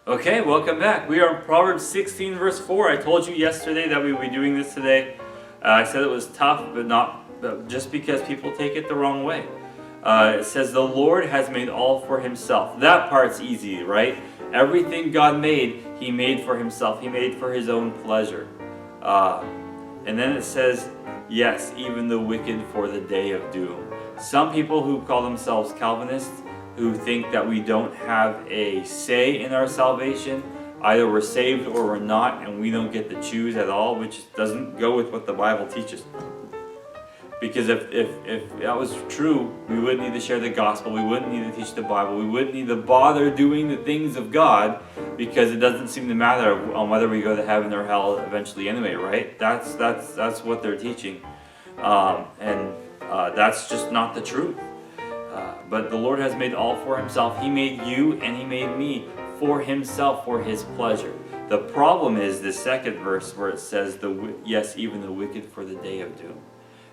Okay, welcome back. We are in Proverbs 16 verse 4. I told you yesterday that we would be doing this today. I said it was tough, but just because people take it the wrong way. It says, the Lord has made all for himself. That part's easy, right? Everything God made, he made for himself. He made for his own pleasure. And then it says, yes, even the wicked for the day of doom. Some people who call themselves Calvinists, who think that we don't have a say in our salvation, either we're saved or we're not, and we don't get to choose at all, which doesn't go with what the Bible teaches. Because if that was true, we wouldn't need to share the gospel, we wouldn't need to teach the Bible, we wouldn't need to bother doing the things of God, because it doesn't seem to matter on whether we go to heaven or hell eventually anyway, right? That's what they're teaching. That's just not the truth. But the Lord has made all for himself. He made you and he made me for himself, for his pleasure. The problem is the second verse where it says, yes, even the wicked for the day of doom.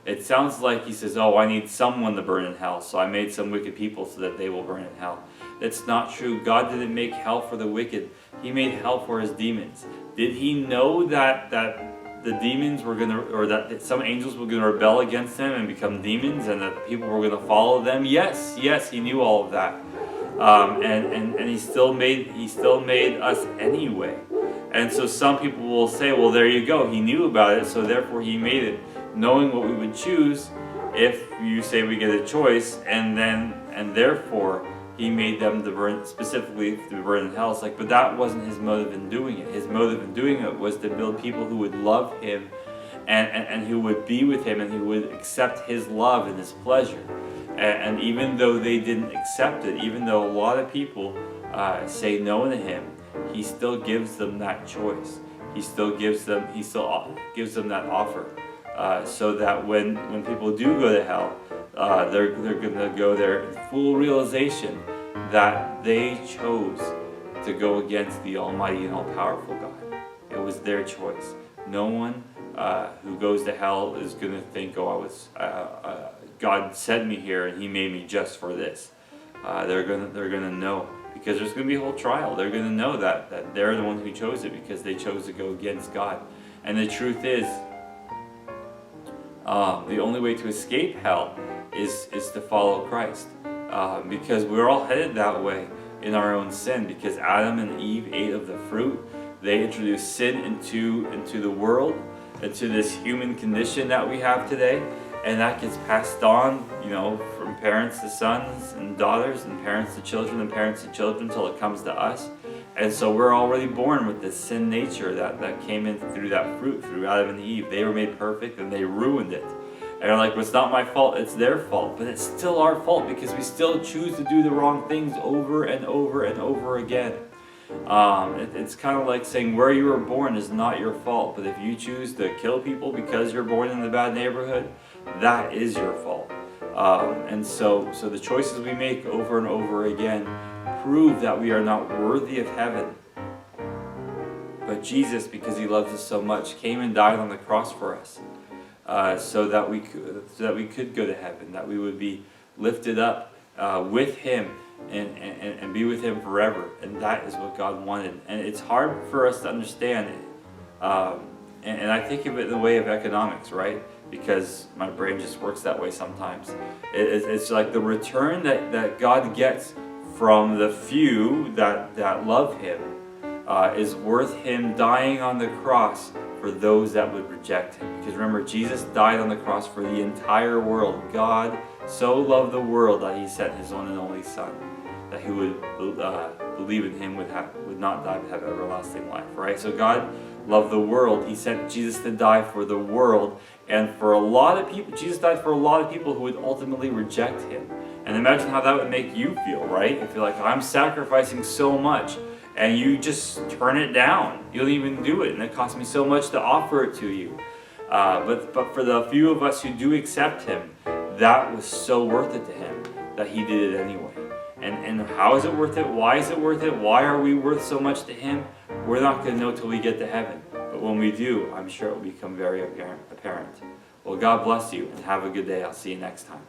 It sounds like he says, oh, I need someone to burn in hell, so I made some wicked people so that they will burn in hell. That's not true. God didn't make hell for the wicked. He made hell for his demons. Did he know that the demons were going to, or that some angels were going to rebel against him and become demons, and that people were going to follow them? Yes, he knew all of that. And he still made us anyway. And so some people will say, well, there you go, he knew about it, so therefore he made it, knowing what we would choose if you say we get a choice, and therefore he made them to burn, specifically to burn in hell. It's like, but that wasn't his motive in doing it. His motive in doing it was to build people who would love him and who would be with him and who would accept his love and his pleasure. And even though they didn't accept it, even though a lot of people say no to him, he still gives them that choice. He still gives them that offer, so that when people do go to hell, they're going to go there in full realization that they chose to go against the Almighty and all-powerful God. It was their choice. No one who goes to hell is going to think, oh, God sent me here and he made me just for this. They're gonna know, because there's going to be a whole trial. They're going to know that they're the one who chose it because they chose to go against God. And the truth is, the only way to escape hell is to follow Christ, because we're all headed that way in our own sin. Because Adam and Eve ate of the fruit, they introduced sin into the world, into this human condition that we have today, and that gets passed on, from parents to sons and daughters, and parents to children, and parents to children, until it comes to us. And so we're already born with this sin nature that came in through that fruit, through Adam and Eve. They were made perfect and they ruined it. And they're like, well, it's not my fault, it's their fault. But it's still our fault, because we still choose to do the wrong things over and over and over again. It's kind of like saying where you were born is not your fault, but if you choose to kill people because you're born in a bad neighborhood, that is your fault. And so the choices we make over and over again prove that we are not worthy of heaven. But Jesus, because he loves us so much, came and died on the cross for us, so that we could go to heaven, that we would be lifted up with him and be with him forever. And that is what God wanted. And it's hard for us to understand it. And I think of it in the way of economics, right? Because my brain just works that way sometimes. It's like the return that God gets from the few that love him is worth him dying on the cross for those that would reject him. Because remember, Jesus died on the cross for the entire world. God so loved the world that he sent his one and only Son, that who would believe in him would not die but have everlasting life, right? So God loved the world. He sent Jesus to die for the world, and for a lot of people, Jesus died for a lot of people who would ultimately reject him. And imagine how that would make you feel, right? If you're like, I'm sacrificing so much, and you just turn it down. You don't even do it, and it cost me so much to offer it to you. But for the few of us who do accept him, that was so worth it to him that he did it anyway. And how is it worth it? Why is it worth it? Why are we worth so much to him? We're not going to know till we get to heaven. But when we do, I'm sure it will become very apparent. Well, God bless you, and have a good day. I'll see you next time.